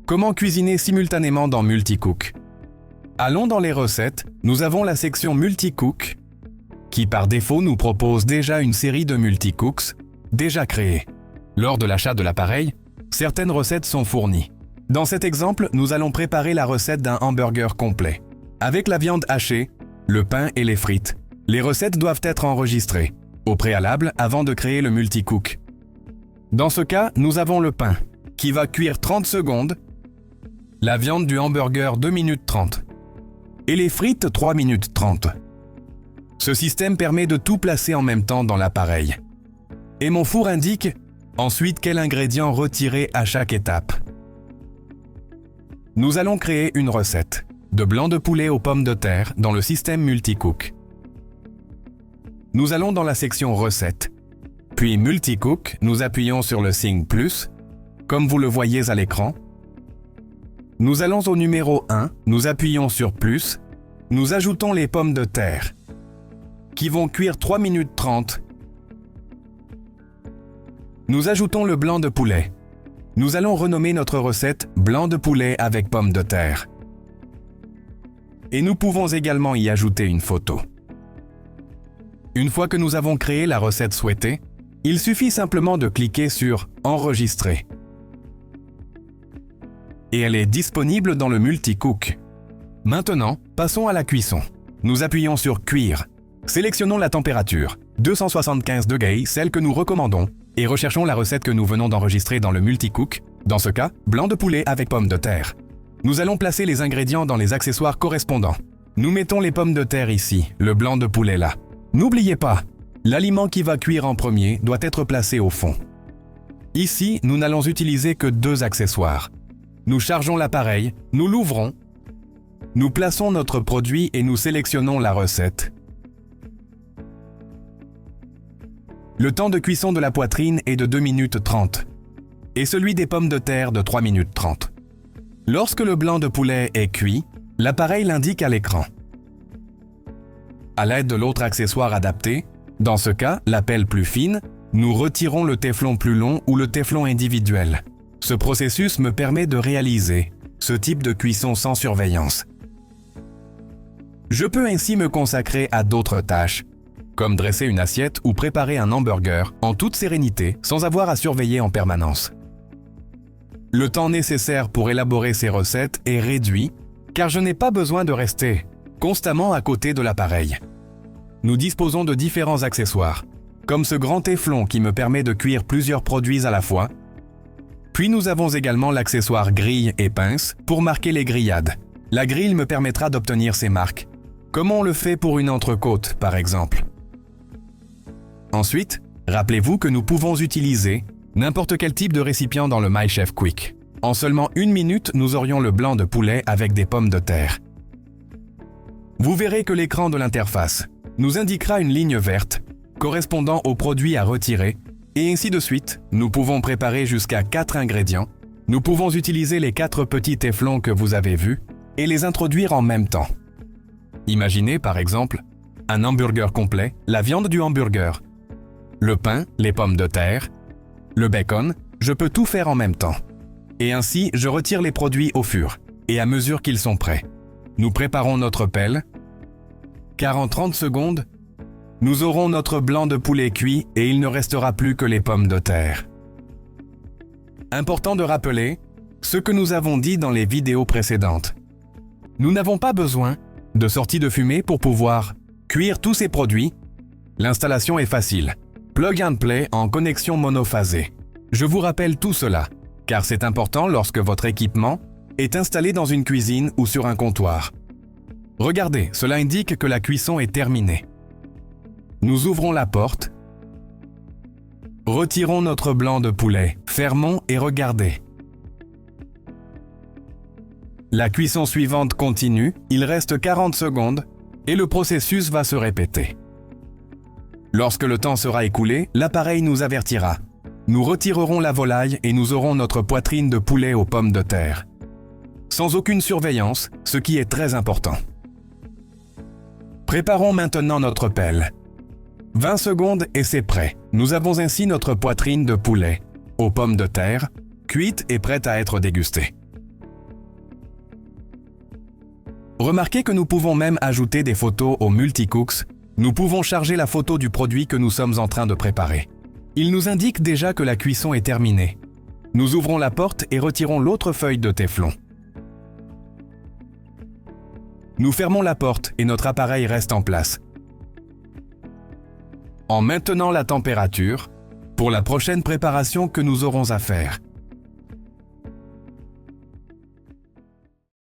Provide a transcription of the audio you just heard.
Comment cuisiner simultanément dans Multicook? Allons dans les recettes, nous avons la section Multicook, qui par défaut nous propose déjà une série de multicooks déjà créés. Lors de l'achat de l'appareil, certaines recettes sont fournies. Dans cet exemple, nous allons préparer la recette d'un hamburger complet. Avec la viande hachée, le pain et les frites, les recettes doivent être enregistrées au préalable avant de créer le multicook. Dans ce cas, nous avons le pain, qui va cuire 30 secondes, la viande du hamburger 2 minutes 30 et les frites 3 minutes 30. Ce système permet de tout placer en même temps dans l'appareil. Et mon four indique ensuite quels ingrédients retirer à chaque étape. Nous allons créer une recette de blanc de poulet aux pommes de terre dans le système Multicook. Nous allons dans la section Recettes, puis Multicook, nous appuyons sur le signe plus, comme vous le voyez à l'écran. Nous allons au numéro 1, nous appuyons sur plus, nous ajoutons les pommes de terre, qui vont cuire 3 minutes 30. Nous ajoutons le blanc de poulet. Nous allons renommer notre recette « Blanc de poulet avec pommes de terre ». Et nous pouvons également y ajouter une photo. Une fois que nous avons créé la recette souhaitée, il suffit simplement de cliquer sur « Enregistrer ». Et elle est disponible dans le Multicook. Maintenant, passons à la cuisson. Nous appuyons sur « Cuire ». Sélectionnons la température, 275 degrés, celle que nous recommandons, et recherchons la recette que nous venons d'enregistrer dans le Multicook, dans ce cas, blanc de poulet avec pommes de terre. Nous allons placer les ingrédients dans les accessoires correspondants. Nous mettons les pommes de terre ici, le blanc de poulet là. N'oubliez pas, l'aliment qui va cuire en premier doit être placé au fond. Ici, nous n'allons utiliser que 2 accessoires. Nous chargeons l'appareil, nous l'ouvrons, nous plaçons notre produit et nous sélectionnons la recette. Le temps de cuisson de la poitrine est de 2 minutes 30 et celui des pommes de terre de 3 minutes 30. Lorsque le blanc de poulet est cuit, l'appareil l'indique à l'écran. À l'aide de l'autre accessoire adapté, dans ce cas, la pelle plus fine, nous retirons le téflon plus long ou le téflon individuel. Ce processus me permet de réaliser ce type de cuisson sans surveillance. Je peux ainsi me consacrer à d'autres tâches, comme dresser une assiette ou préparer un hamburger en toute sérénité sans avoir à surveiller en permanence. Le temps nécessaire pour élaborer ces recettes est réduit car je n'ai pas besoin de rester constamment à côté de l'appareil. Nous disposons de différents accessoires, comme ce grand téflon qui me permet de cuire plusieurs produits à la fois. Puis nous avons également l'accessoire grille et pince pour marquer les grillades. La grille me permettra d'obtenir ces marques, comme on le fait pour une entrecôte par exemple. Ensuite, rappelez-vous que nous pouvons utiliser n'importe quel type de récipient dans le MyChef Quick. En seulement 1 minute, nous aurions le blanc de poulet avec des pommes de terre. Vous verrez que l'écran de l'interface nous indiquera une ligne verte correspondant au produit à retirer et ainsi de suite. Nous pouvons préparer jusqu'à 4 ingrédients. Nous pouvons utiliser les 4 petits téflons que vous avez vus et les introduire en même temps. Imaginez par exemple un hamburger complet, la viande du hamburger, le pain, les pommes de terre, le bacon, je peux tout faire en même temps. Et ainsi, je retire les produits au fur et à mesure qu'ils sont prêts. Nous préparons notre pelle, car en 30 secondes, nous aurons notre blanc de poulet cuit et il ne restera plus que les pommes de terre. Important de rappeler ce que nous avons dit dans les vidéos précédentes. Nous n'avons pas besoin de sortie de fumée pour pouvoir cuire tous ces produits. L'installation est facile. Plug and play en connexion monophasée. Je vous rappelle tout cela, car c'est important lorsque votre équipement est installé dans une cuisine ou sur un comptoir. Regardez, cela indique que la cuisson est terminée. Nous ouvrons la porte, retirons notre blanc de poulet, fermons et regardez. La cuisson suivante continue, il reste 40 secondes et le processus va se répéter. Lorsque le temps sera écoulé, l'appareil nous avertira. Nous retirerons la volaille et nous aurons notre poitrine de poulet aux pommes de terre. Sans aucune surveillance, ce qui est très important. Préparons maintenant notre pelle. 20 secondes et c'est prêt. Nous avons ainsi notre poitrine de poulet aux pommes de terre, cuite et prête à être dégustée. Remarquez que nous pouvons même ajouter des photos au multicooks. Nous pouvons charger la photo du produit que nous sommes en train de préparer. Il nous indique déjà que la cuisson est terminée. Nous ouvrons la porte et retirons l'autre feuille de téflon. Nous fermons la porte et notre appareil reste en place. En maintenant la température, pour la prochaine préparation que nous aurons à faire.